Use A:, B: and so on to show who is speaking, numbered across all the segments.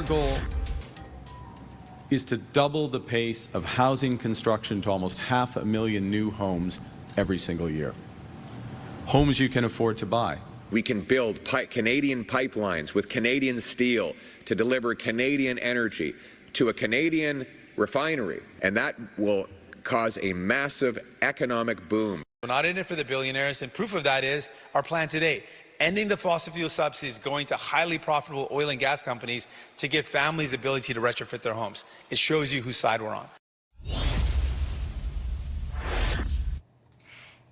A: goal is to double the pace of housing construction to almost 500,000 new homes every single year. Homes you can afford to buy.
B: We can build Canadian pipelines with Canadian steel to deliver Canadian energy to a Canadian refinery, and that will cause a massive economic boom.
C: We're not in it for the billionaires, and proof of that is our plan today. Ending the fossil fuel subsidies, going to highly profitable oil and gas companies to give families the ability to retrofit their homes. It shows you whose side we're on.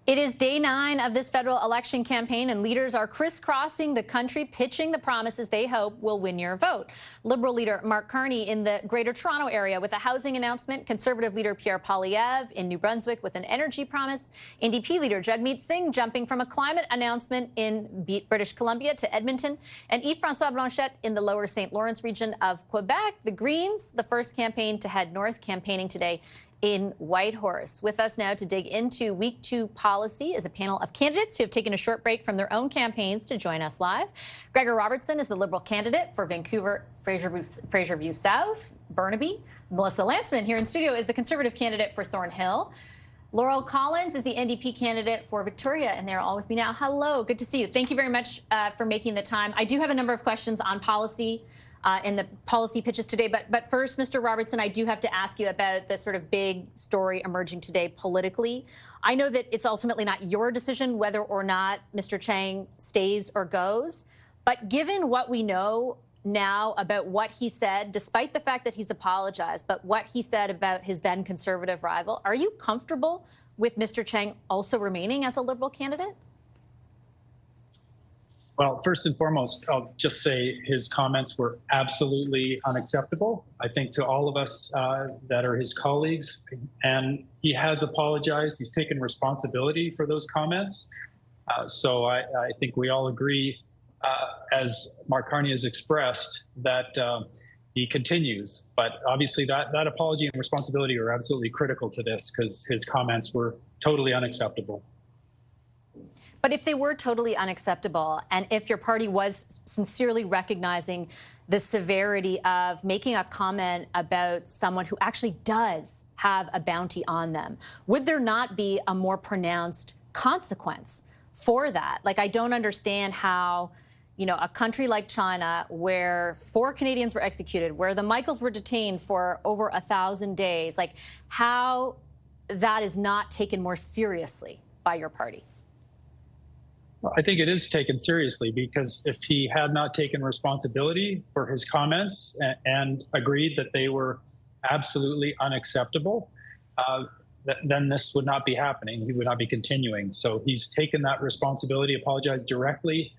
D: It is day 9 of this federal election campaign, and leaders are crisscrossing the country, pitching the promises they hope will win your vote. Liberal leader Mark Carney in the Greater Toronto Area with a housing announcement, Conservative leader Pierre Poilievre in New Brunswick with an energy promise, NDP leader Jagmeet Singh jumping from a climate announcement in British Columbia to Edmonton, and Yves-François Blanchet in the Lower St. Lawrence region of Quebec. The Greens, the first campaign to head north, campaigning today in Whitehorse. With us now to dig into Week 2 policy is a panel of candidates who have taken a short break from their own campaigns to join us live. Gregor Robertson is the Liberal candidate for Vancouver, Fraserview South, Burnaby. Melissa Lantsman here in studio is the Conservative candidate for Thornhill. Laurel Collins is the NDP candidate for Victoria, and they're all with me now. Hello, good to see you. Thank you very much for making the time. I do have a number of questions on policy in the policy pitches today. But first, Mr. Robertson, I do have to ask you about the sort of big story emerging today politically. I know that it's ultimately not your decision whether or not Mr. Chiang stays or goes. But given what we know now about what he said, despite the fact that he's apologized, but what he said about his then Conservative rival, are you comfortable with Mr. Chiang also remaining as a Liberal candidate?
E: Well, first and foremost, I'll just say his comments were absolutely unacceptable, I think, to all of us that are his colleagues. And he has apologized. He's taken responsibility for those comments. So I think we all agree, as Mark Carney has expressed, that he continues. But obviously that apology and responsibility are absolutely critical to this because his comments were totally unacceptable.
D: But if they were totally unacceptable, and if your party was sincerely recognizing the severity of making a comment about someone who actually does have a bounty on them, would there not be a more pronounced consequence for that? Like, I don't understand how, you know, a country like China, where 4 Canadians were executed, where the Michaels were detained for over 1,000 days, like how that is not taken more seriously by your party.
E: I think it is taken seriously because if he had not taken responsibility for his comments and agreed that they were absolutely unacceptable, then this would not be happening. He would not be continuing. So he's taken that responsibility, apologized directly,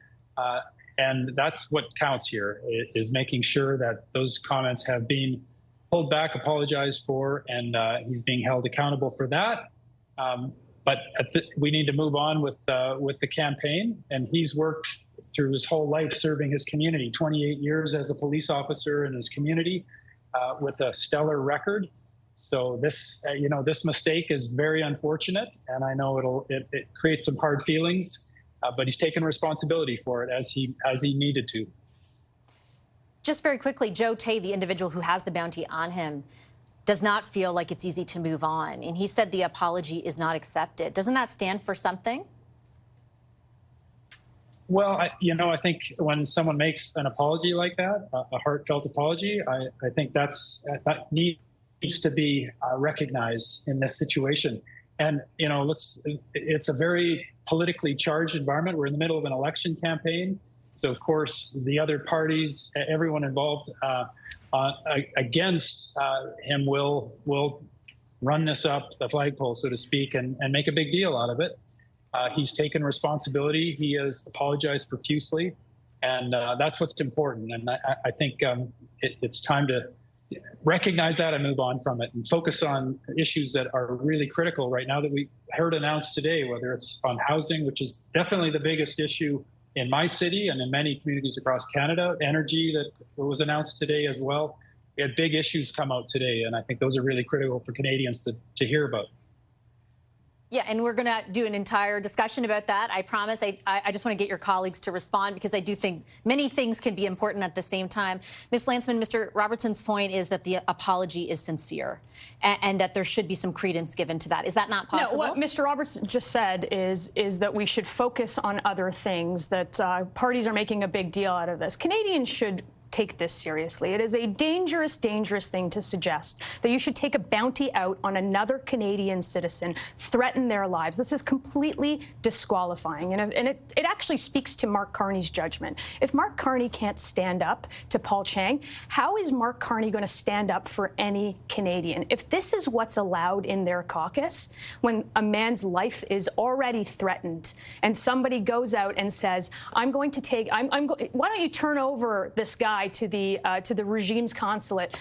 E: and that's what counts here, is making sure that those comments have been pulled back, apologized for, and he's being held accountable for that. But we need to move on with the campaign, and he's worked through his whole life serving his community, 28 years as a police officer in his community with a stellar record. So this, this mistake is very unfortunate, and I know it creates some hard feelings, but he's taken responsibility for it as he needed to.
D: Just very quickly, Joe Tay, the individual who has the bounty on him, does not feel like it's easy to move on. And he said the apology is not accepted. Doesn't that stand for something?
E: Well, I think when someone makes an apology like that, a heartfelt apology, I think that needs to be recognized in this situation. And, it's a very politically charged environment. We're in the middle of an election campaign. So, of course, the other parties, everyone involved against him will run this up the flagpole, so to speak, and make a big deal out of it. He's taken responsibility. He has apologized profusely, and that's what's important. And I think it's time to recognize that and move on from it and focus on issues that are really critical right now that we heard announced today, whether it's on housing, which is definitely the biggest issue in my city and in many communities across Canada, energy that was announced today as well. We had big issues come out today, and I think those are really critical for Canadians to hear about.
D: Yeah, and we're going to do an entire discussion about that. I promise. I just want to get your colleagues to respond because I do think many things can be important at the same time. Ms. Landsman, Mr. Robertson's point is that the apology is sincere and that there should be some credence given to that. Is that not possible?
F: No, what Mr. Robertson just said is that we should focus on other things, that parties are making a big deal out of this. Canadians should take this seriously. It is a dangerous, dangerous thing to suggest that you should take a bounty out on another Canadian citizen, threaten their lives. This is completely disqualifying, and it actually speaks to Mark Carney's judgment. If Mark Carney can't stand up to Paul Chiang, how is Mark Carney going to stand up for any Canadian? If this is what's allowed in their caucus, when a man's life is already threatened, and somebody goes out and says, "I'm going to take, why don't you turn over this guy to the regime's consulate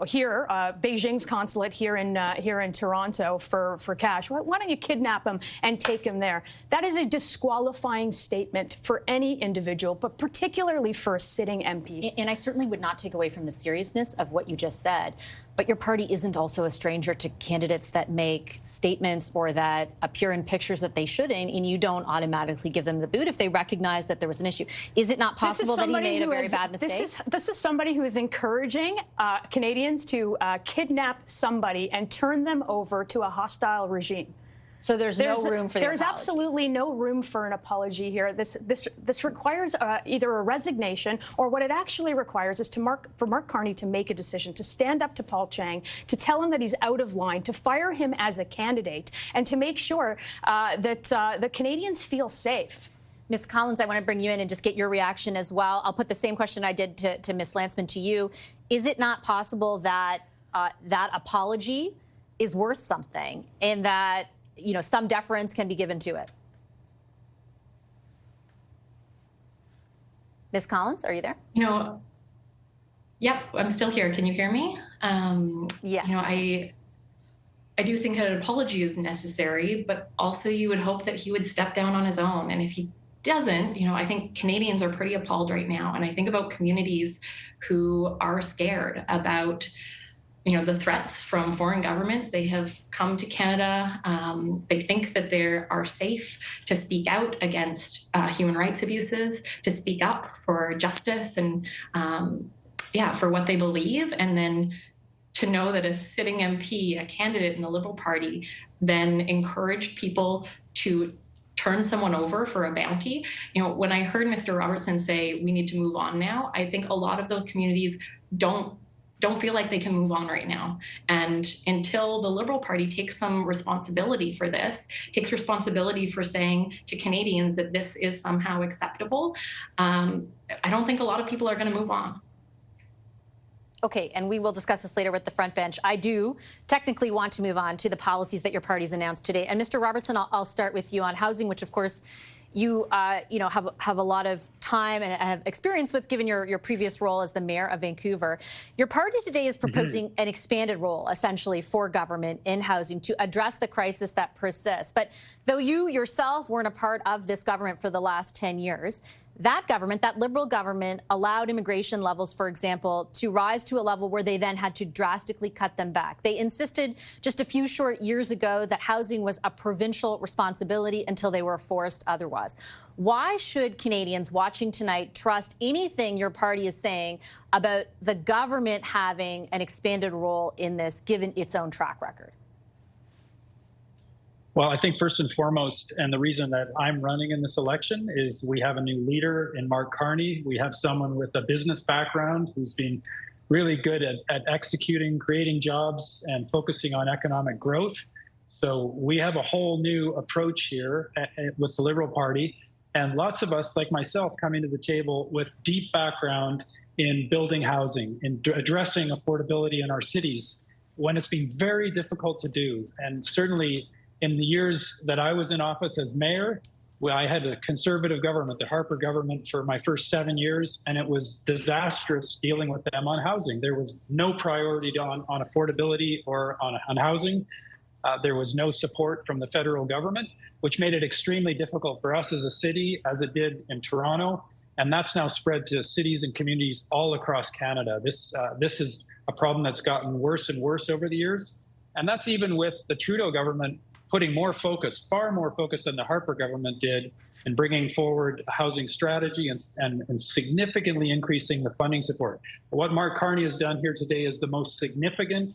F: here, Beijing's consulate here in Toronto for cash. Why don't you kidnap him and take him there?" That is a disqualifying statement for any individual, but particularly for a sitting MP.
D: And I certainly would not take away from the seriousness of what you just said. But your party isn't also a stranger to candidates that make statements or that appear in pictures that they shouldn't, and you don't automatically give them the boot if they recognize that there was an issue. Is it not possible that he made a very bad mistake?
F: This is somebody who is encouraging Canadians to kidnap somebody and turn them over to a hostile regime.
D: So there's no room for the
F: There's
D: apology.
F: absolutely no room for an apology here. This requires either a resignation, or what it actually requires is for Mark Carney to make a decision, to stand up to Paul Chiang, to tell him that he's out of line, to fire him as a candidate, and to make sure that the Canadians feel safe.
D: Ms. Collins, I want to bring you in and just get your reaction as well. I'll put the same question I did to Ms. Landsman to you. Is it not possible that that apology is worth something, and that some deference can be given to it? Ms. Collins, are you there?
G: Yep, I'm still here. Can you hear me?
D: Yes.
G: I do think an apology is necessary, but also you would hope that he would step down on his own. And if he doesn't, I think Canadians are pretty appalled right now. And I think about communities who are scared about the threats from foreign governments. They have come to Canada. They think that they are safe to speak out against human rights abuses, to speak up for justice and, for what they believe. And then to know that a sitting MP, a candidate in the Liberal Party, then encouraged people to turn someone over for a bounty. When I heard Mr. Robertson say we need to move on now, I think a lot of those communities don't feel like they can move on right now. And until the Liberal Party takes some responsibility for this, takes responsibility for saying to Canadians that this is somehow acceptable, I don't think a lot of people are going to move on.
D: Okay, and we will discuss this later with the front bench. I do technically want to move on to the policies that your party's announced today. And Mr. Robertson, I'll start with you on housing, which of course you have a lot of time and have experience with, given your previous role as the mayor of Vancouver. Your party today is proposing an expanded role, essentially, for government in housing to address the crisis that persists. But though you yourself weren't a part of this government for the last 10 years, that government, that Liberal government, allowed immigration levels, for example, to rise to a level where they then had to drastically cut them back. They insisted just a few short years ago that housing was a provincial responsibility until they were forced otherwise. Why should Canadians watching tonight trust anything your party is saying about the government having an expanded role in this, given its own track record?
E: Well, I think first and foremost, and the reason that I'm running in this election, is we have a new leader in Mark Carney. We have someone with a business background who's been really good at executing, creating jobs, and focusing on economic growth. So we have a whole new approach here with the Liberal Party, and lots of us, like myself, coming to the table with deep background in building housing, in addressing affordability in our cities, when it's been very difficult to do. And certainly in the years that I was in office as mayor, I had a conservative government, the Harper government, for my first 7 years, and it was disastrous dealing with them on housing. There was no priority on affordability or on housing. There was no support from the federal government, which made it extremely difficult for us as a city, as it did in Toronto. And that's now spread to cities and communities all across Canada. This is a problem that's gotten worse and worse over the years. And that's even with the Trudeau government putting more focus, far more focus than the Harper government did, in bringing forward a housing strategy and significantly increasing the funding support. What Mark Carney has done here today is the most significant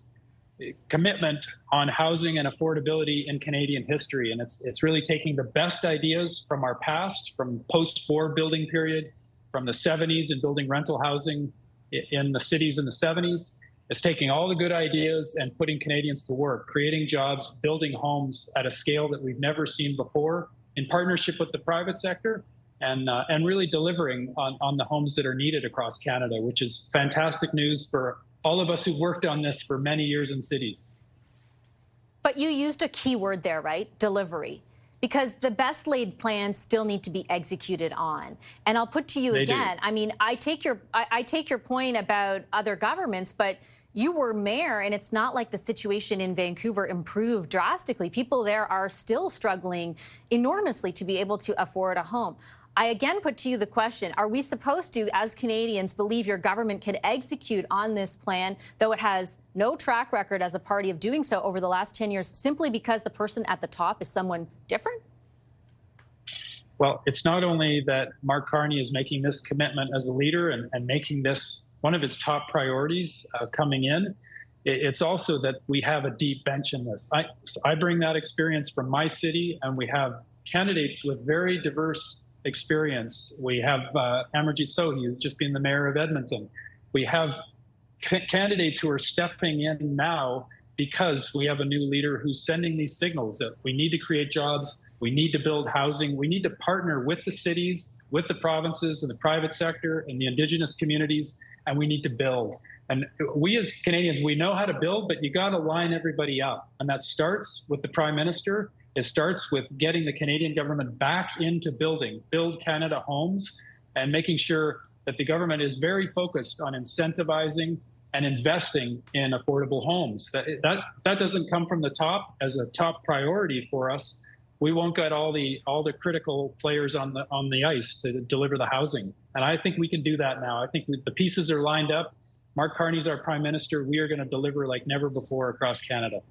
E: commitment on housing and affordability in Canadian history. And it's really taking the best ideas from our past, from post-war building period, from the 70s and building rental housing in the cities in the 70s. It's taking all the good ideas and putting Canadians to work, creating jobs, building homes at a scale that we've never seen before, in partnership with the private sector, and really delivering on the homes that are needed across Canada, which is fantastic news for all of us who've worked on this for many years in cities.
D: But you used a key word there, right? Delivery. Because the best laid plans still need to be executed on. And I'll put to you again, I mean, I take your point about other governments, but you were mayor, and it's not like the situation in Vancouver improved drastically. People there are still struggling enormously to be able to afford a home. I again put to you the question, are we supposed to, as Canadians, believe your government can execute on this plan, though it has no track record as a party of doing so over the last 10 years, simply because the person at the top is someone different?
E: Well, it's not only that Mark Carney is making this commitment as a leader and making this one of his top priorities coming in. It's also that we have a deep bench in this. I bring that experience from my city, and we have candidates with very diverse experience. We have Amarjeet Sohi, who's just been the mayor of Edmonton. We have candidates who are stepping in now because we have a new leader who's sending these signals that we need to create jobs, we need to build housing, we need to partner with the cities, with the provinces and the private sector and the Indigenous communities, and we need to build. And we as Canadians, we know how to build, but you got to line everybody up. And that starts with the Prime Minister. It starts with getting the Canadian government back into building, Build Canada homes, and making sure that the government is very focused on incentivizing and investing in affordable homes. That doesn't come from the top as a top priority for us. We won't get all the critical players on the ice to deliver the housing. And I think we can do that now. I think the pieces are lined up. Mark Carney's our Prime Minister. We are going to deliver like never before across Canada.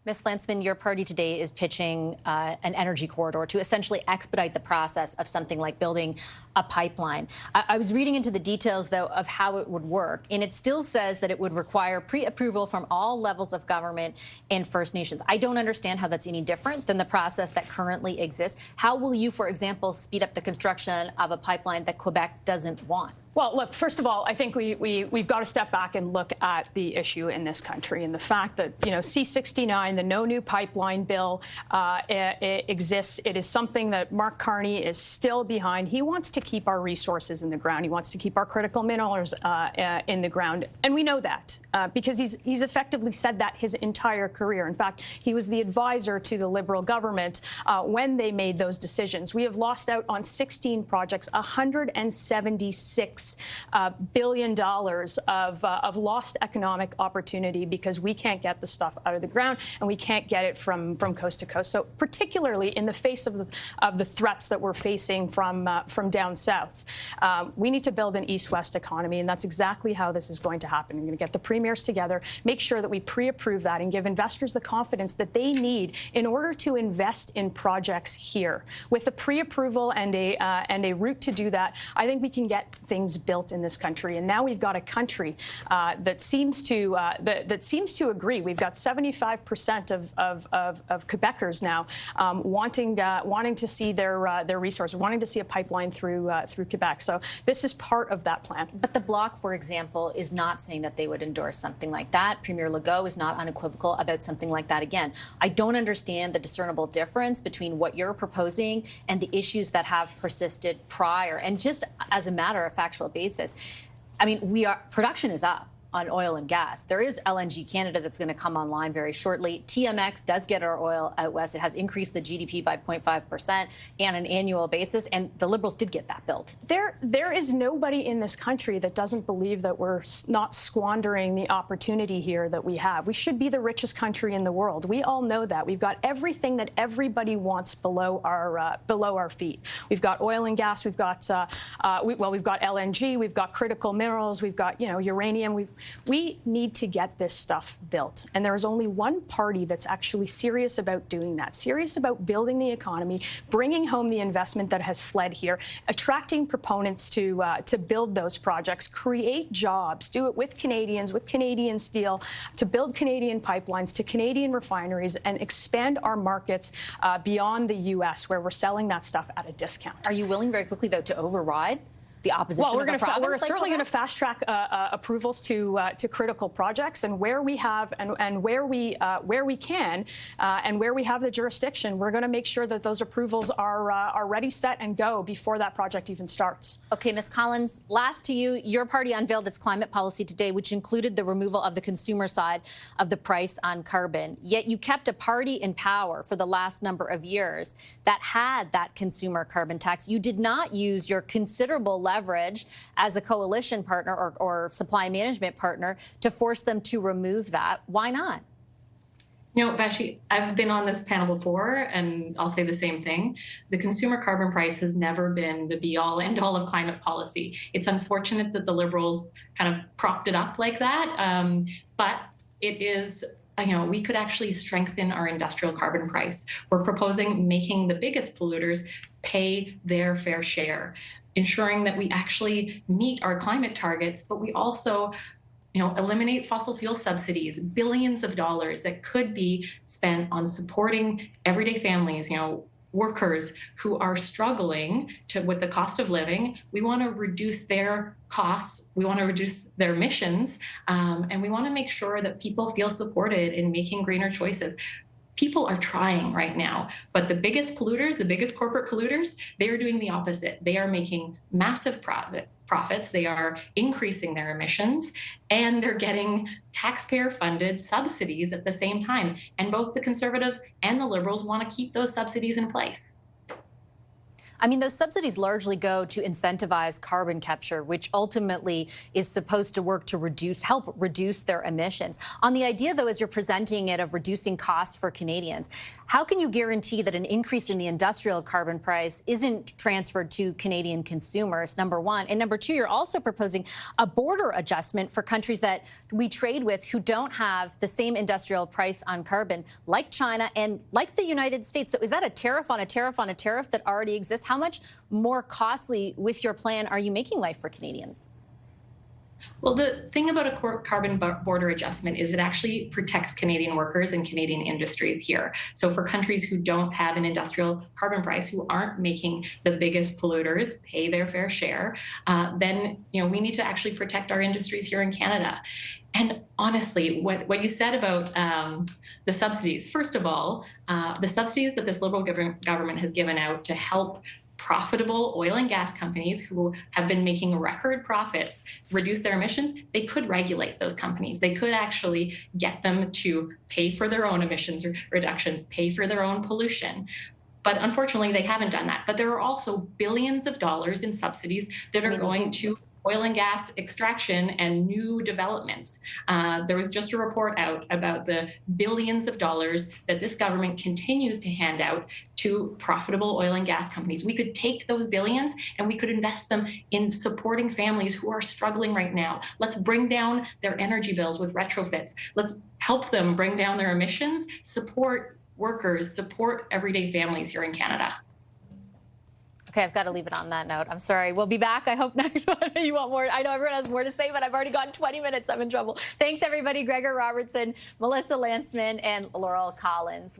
D: Ms. Landsman, your party today is pitching an energy corridor to essentially expedite the process of something like building a pipeline. I was reading into the details, though, of how it would work, and it still says that it would require pre-approval from all levels of government and First Nations. I don't understand how that's any different than the process that currently exists. How will you, for example, speed up the construction of a pipeline that Quebec doesn't want?
F: Well, look, first of all, I think we've got to step back and look at the issue in this country and the fact that, you know, C-69, the no new pipeline bill exists. It is something that Mark Carney is still behind. He wants to keep our resources in the ground. He wants to keep our critical minerals in the ground. And we know that because he's effectively said that his entire career. In fact, he was the advisor to the Liberal government when they made those decisions. We have lost out on 16 projects, $176 billion of lost economic opportunity because we can't get the stuff out of the ground and we can't get it from coast to coast. So particularly in the face of the threats that we're facing from down south, we need to build an east-west economy, and that's exactly how this is going to happen. We're going to get the premiers together, make sure that we pre-approve that and give investors the confidence that they need in order to invest in projects here. With a pre-approval and a route to do that, I think we can get things built in this country. And now we've got a country that seems to agree. We've got 75% of Quebecers now wanting to see their resources, wanting to see a pipeline through Quebec. So this is part of that plan.
D: But the Bloc, for example, is not saying that they would endorse something like that. Premier Legault is not unequivocal about something like that again. I don't understand the discernible difference between what you're proposing and the issues that have persisted prior. And just as a matter of factual basis, I mean, production is up on oil and gas. There is LNG Canada that's going to come online very shortly. TMX does get our oil out west. It has increased the GDP by 0.5% on an annual basis, and the Liberals did get that built.
F: There is nobody in this country that doesn't believe that we're not squandering the opportunity here that we have. We should be the richest country in the world. We all know that. We've got everything that everybody wants below our feet. We've got oil and gas. We've got we've got LNG. We've got critical minerals. We've got uranium. We need to get this stuff built. And there is only one party that's actually serious about doing that, serious about building the economy, bringing home the investment that has fled here, attracting proponents to build those projects, create jobs, do it with Canadians, with Canadian steel, to build Canadian pipelines, to Canadian refineries, and expand our markets beyond the U.S., where we're selling that stuff at a discount.
D: Are you willing very quickly, though, to override the opposition of the province?
F: We're certainly going to fast track approvals to critical projects, and where we have and where we can and where we have the jurisdiction, we're going to make sure that those approvals are ready, set, and go before that project even starts.
D: Okay, Ms. Collins, last to you. Your party unveiled its climate policy today, which included the removal of the consumer side of the price on carbon. Yet you kept a party in power for the last number of years that had that consumer carbon tax. You did not use your considerable leverage as a coalition partner or supply management partner to force them to remove that. Why not?
G: You know, Vashi, I've been on this panel before, and I'll say the same thing. The consumer carbon price has never been the be-all, end-all of climate policy. It's unfortunate that the Liberals kind of propped it up like that, but it is, you know, we could actually strengthen our industrial carbon price. We're proposing making the biggest polluters pay their fair share, ensuring that we actually meet our climate targets, but we also, you know, eliminate fossil fuel subsidies, billions of dollars that could be spent on supporting everyday families, you know, workers who are struggling with the cost of living. We want to reduce their costs, we want to reduce their emissions, and we want to make sure that people feel supported in making greener choices. People are trying right now, but the biggest polluters, the biggest corporate polluters, they are doing the opposite. They are making massive profits. They are increasing their emissions, and they're getting taxpayer-funded subsidies at the same time. And both the Conservatives and the Liberals want to keep those subsidies in place.
D: I mean, those subsidies largely go to incentivize carbon capture, which ultimately is supposed to work to help reduce their emissions. On the idea, though, as you're presenting it, of reducing costs for Canadians, how can you guarantee that an increase in the industrial carbon price isn't transferred to Canadian consumers, number one? And number two, you're also proposing a border adjustment for countries that we trade with who don't have the same industrial price on carbon, like China and like the United States. So is that a tariff on a tariff on a tariff that already exists? How much more costly with your plan are you making life for Canadians?
G: Well, the thing about a carbon border adjustment is it actually protects Canadian workers and Canadian industries here. So for countries who don't have an industrial carbon price, who aren't making the biggest polluters pay their fair share, then, you know, we need to actually protect our industries here in Canada. And honestly, what you said about the subsidies, first of all, the subsidies that this Liberal government has given out to help profitable oil and gas companies who have been making record profits reduce their emissions, they could regulate those companies. They could actually get them to pay for their own emissions reductions, pay for their own pollution. But unfortunately, they haven't done that. But there are also billions of dollars in subsidies that are going to oil and gas extraction and new developments. There was just a report out about the billions of dollars that this government continues to hand out to profitable oil and gas companies. We could take those billions and we could invest them in supporting families who are struggling right now. Let's bring down their energy bills with retrofits. Let's help them bring down their emissions, support workers, support everyday families here in Canada.
D: Okay, I've got to leave it on that note. I'm sorry. We'll be back. I hope next one you want more. I know everyone has more to say, but I've already gone 20 minutes. I'm in trouble. Thanks, everybody. Gregor Robertson, Melissa Lantzman, and Laurel Collins.